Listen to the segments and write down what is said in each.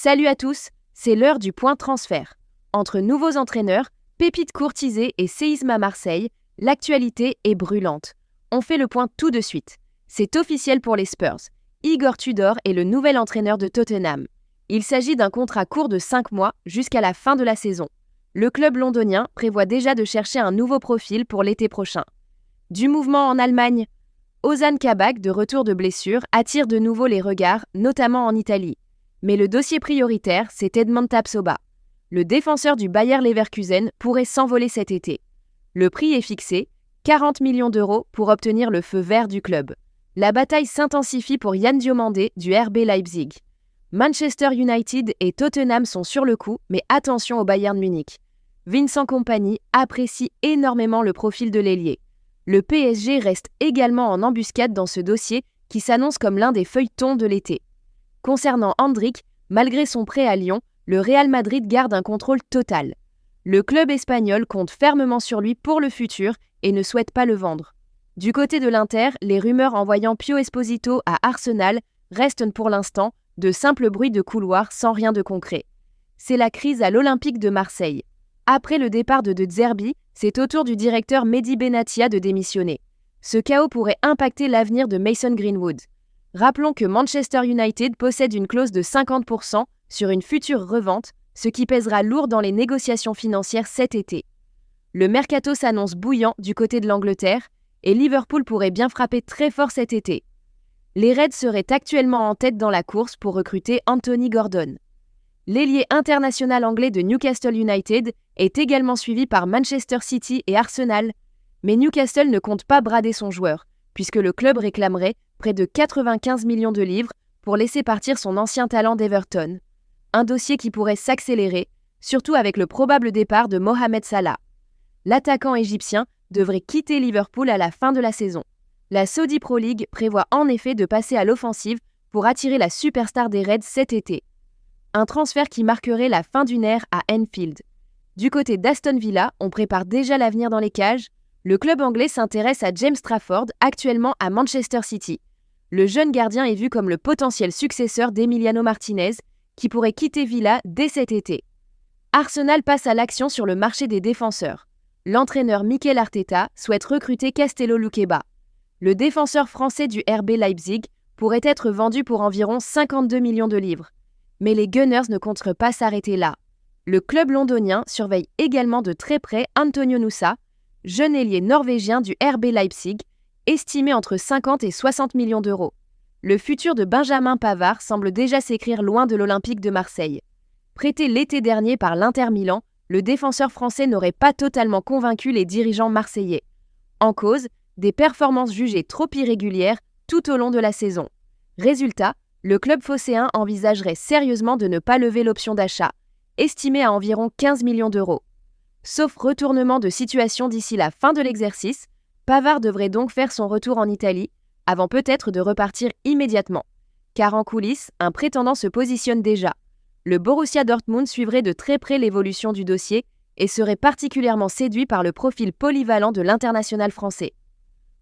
Salut à tous, c'est l'heure du point transfert. Entre nouveaux entraîneurs, pépites courtisées et séisme à Marseille, l'actualité est brûlante. On fait le point tout de suite. C'est officiel pour les Spurs. Igor Tudor est le nouvel entraîneur de Tottenham. Il s'agit d'un contrat court de 5 mois jusqu'à la fin de la saison. Le club londonien prévoit déjà de chercher un nouveau profil pour l'été prochain. Du mouvement en Allemagne, Ozan Kabak, de retour de blessure, attire de nouveau les regards, notamment en Italie. Mais le dossier prioritaire, c'est Edmond Tapsoba. Le défenseur du Bayer Leverkusen pourrait s'envoler cet été. Le prix est fixé, 40 millions d'euros pour obtenir le feu vert du club. La bataille s'intensifie pour Yann Diomandé du RB Leipzig. Manchester United et Tottenham sont sur le coup, mais attention au Bayern Munich. Vincent Kompany apprécie énormément le profil de l'ailier. Le PSG reste également en embuscade dans ce dossier qui s'annonce comme l'un des feuilletons de l'été. Concernant Endrick, malgré son prêt à Lyon, le Real Madrid garde un contrôle total. Le club espagnol compte fermement sur lui pour le futur et ne souhaite pas le vendre. Du côté de l'Inter, les rumeurs envoyant Pio Esposito à Arsenal restent pour l'instant de simples bruits de couloir sans rien de concret. C'est la crise à l'Olympique de Marseille. Après le départ de Zerbi, c'est au tour du directeur Mehdi Benatia de démissionner. Ce chaos pourrait impacter l'avenir de Mason Greenwood. Rappelons que Manchester United possède une clause de 50% sur une future revente, ce qui pèsera lourd dans les négociations financières cet été. Le mercato s'annonce bouillant du côté de l'Angleterre et Liverpool pourrait bien frapper très fort cet été. Les Reds seraient actuellement en tête dans la course pour recruter Anthony Gordon. L'ailier international anglais de Newcastle United est également suivi par Manchester City et Arsenal, mais Newcastle ne compte pas brader son joueur, puisque le club réclamerait près de 95 millions de livres pour laisser partir son ancien talent d'Everton. Un dossier qui pourrait s'accélérer, surtout avec le probable départ de Mohamed Salah. L'attaquant égyptien devrait quitter Liverpool à la fin de la saison. La Saudi Pro League prévoit en effet de passer à l'offensive pour attirer la superstar des Reds cet été. Un transfert qui marquerait la fin d'une ère à Anfield. Du côté d'Aston Villa, on prépare déjà l'avenir dans les cages. Le club anglais s'intéresse à James Trafford, actuellement à Manchester City. Le jeune gardien est vu comme le potentiel successeur d'Emiliano Martinez, qui pourrait quitter Villa dès cet été. Arsenal passe à l'action sur le marché des défenseurs. L'entraîneur Mikel Arteta souhaite recruter Castello Luqueba. Le défenseur français du RB Leipzig pourrait être vendu pour environ 52 millions de livres. Mais les Gunners ne comptent pas s'arrêter là. Le club londonien surveille également de très près Antonio Nusa, jeune ailier norvégien du RB Leipzig, estimé entre 50 et 60 millions d'euros. Le futur de Benjamin Pavard semble déjà s'écrire loin de l'Olympique de Marseille. Prêté l'été dernier par l'Inter Milan, le défenseur français n'aurait pas totalement convaincu les dirigeants marseillais. En cause, des performances jugées trop irrégulières tout au long de la saison. Résultat, le club phocéen envisagerait sérieusement de ne pas lever l'option d'achat, estimée à environ 15 millions d'euros. Sauf retournement de situation d'ici la fin de l'exercice, Pavard devrait donc faire son retour en Italie, avant peut-être de repartir immédiatement. Car en coulisses, un prétendant se positionne déjà. Le Borussia Dortmund suivrait de très près l'évolution du dossier et serait particulièrement séduit par le profil polyvalent de l'international français.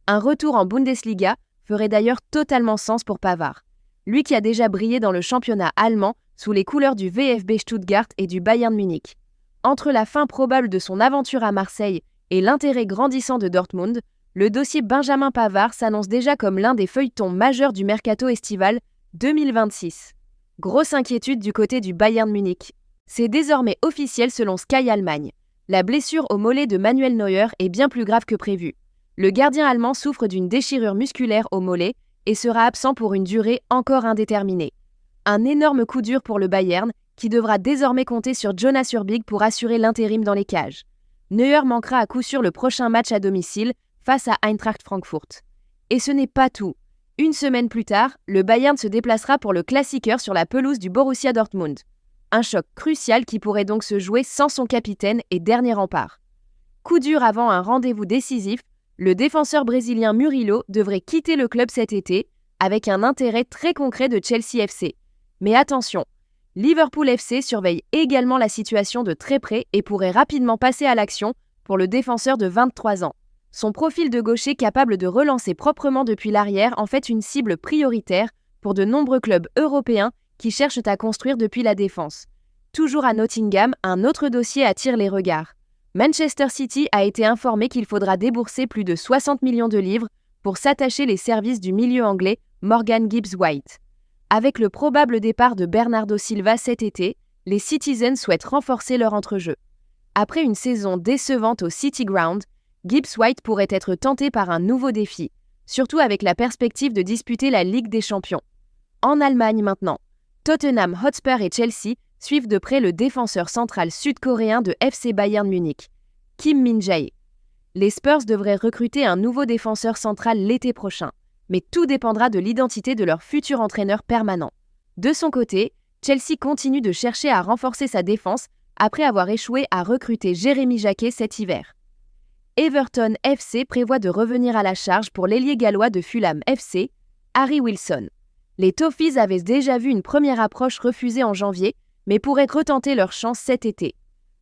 Un retour en Bundesliga ferait d'ailleurs totalement sens pour Pavard. Lui qui a déjà brillé dans le championnat allemand sous les couleurs du VfB Stuttgart et du Bayern Munich. Entre la fin probable de son aventure à Marseille et l'intérêt grandissant de Dortmund, le dossier Benjamin Pavard s'annonce déjà comme l'un des feuilletons majeurs du mercato estival 2026. Grosse inquiétude du côté du Bayern Munich. C'est désormais officiel selon Sky Allemagne. La blessure au mollet de Manuel Neuer est bien plus grave que prévu. Le gardien allemand souffre d'une déchirure musculaire au mollet et sera absent pour une durée encore indéterminée. Un énorme coup dur pour le Bayern, qui devra désormais compter sur Jonas Urbig pour assurer l'intérim dans les cages. Neuer manquera à coup sûr le prochain match à domicile face à Eintracht Francfort. Et ce n'est pas tout. Une semaine plus tard, le Bayern se déplacera pour le Klassiker sur la pelouse du Borussia Dortmund. Un choc crucial qui pourrait donc se jouer sans son capitaine et dernier rempart. Coup dur avant un rendez-vous décisif, le défenseur brésilien Murilo devrait quitter le club cet été avec un intérêt très concret de Chelsea FC. Mais attention, Liverpool FC surveille également la situation de très près et pourrait rapidement passer à l'action pour le défenseur de 23 ans. Son profil de gaucher capable de relancer proprement depuis l'arrière en fait une cible prioritaire pour de nombreux clubs européens qui cherchent à construire depuis la défense. Toujours à Nottingham, un autre dossier attire les regards. Manchester City a été informé qu'il faudra débourser plus de 60 millions de livres pour s'attacher les services du milieu anglais Morgan Gibbs-White. Avec le probable départ de Bernardo Silva cet été, les Citizens souhaitent renforcer leur entrejeu. Après une saison décevante au City Ground, Gibbs-White pourrait être tenté par un nouveau défi, surtout avec la perspective de disputer la Ligue des Champions. En Allemagne maintenant, Tottenham Hotspur et Chelsea suivent de près le défenseur central sud-coréen de FC Bayern Munich, Kim Min-jae. Les Spurs devraient recruter un nouveau défenseur central l'été prochain, mais tout dépendra de l'identité de leur futur entraîneur permanent. De son côté, Chelsea continue de chercher à renforcer sa défense après avoir échoué à recruter Jérémy Jacquet cet hiver. Everton FC prévoit de revenir à la charge pour l'ailier gallois de Fulham FC, Harry Wilson. Les Toffees avaient déjà vu une première approche refusée en janvier, mais pourraient retenter leur chance cet été.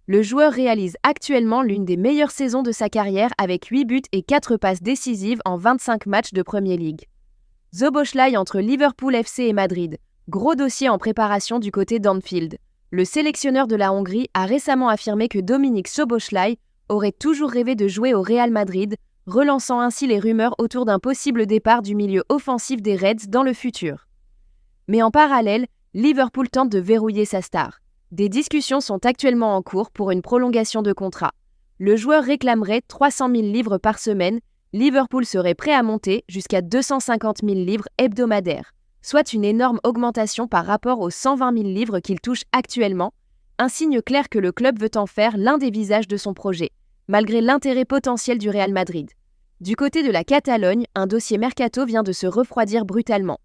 Le joueur réalise actuellement l'une des meilleures saisons de sa carrière avec 8 buts et 4 passes décisives en 25 matchs de Premier League. Szoboszlai entre Liverpool FC et Madrid. Gros dossier en préparation du côté d'Anfield. Le sélectionneur de la Hongrie a récemment affirmé que Dominik Szoboszlai aurait toujours rêvé de jouer au Real Madrid, relançant ainsi les rumeurs autour d'un possible départ du milieu offensif des Reds dans le futur. Mais en parallèle, Liverpool tente de verrouiller sa star. Des discussions sont actuellement en cours pour une prolongation de contrat. Le joueur réclamerait 300 000 livres par semaine. Liverpool serait prêt à monter jusqu'à 250 000 livres hebdomadaires, soit une énorme augmentation par rapport aux 120 000 livres qu'il touche actuellement, un signe clair que le club veut en faire l'un des visages de son projet, malgré l'intérêt potentiel du Real Madrid. Du côté de la Catalogne, un dossier mercato vient de se refroidir brutalement.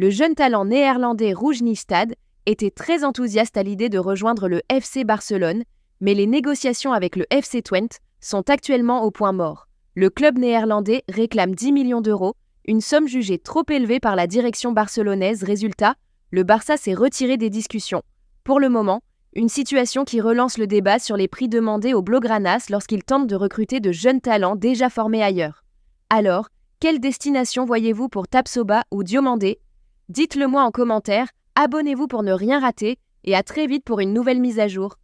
Le jeune talent néerlandais Rouge Nystad était très enthousiaste à l'idée de rejoindre le FC Barcelone, mais les négociations avec le FC Twente sont actuellement au point mort. Le club néerlandais réclame 10 millions d'euros, une somme jugée trop élevée par la direction barcelonaise. Résultat, le Barça s'est retiré des discussions. Pour le moment, une situation qui relance le débat sur les prix demandés aux Blaugranas lorsqu'ils tentent de recruter de jeunes talents déjà formés ailleurs. Alors, quelle destination voyez-vous pour Tapsoba ou Diomandé ? Dites-le moi en commentaire, abonnez-vous pour ne rien rater et à très vite pour une nouvelle mise à jour.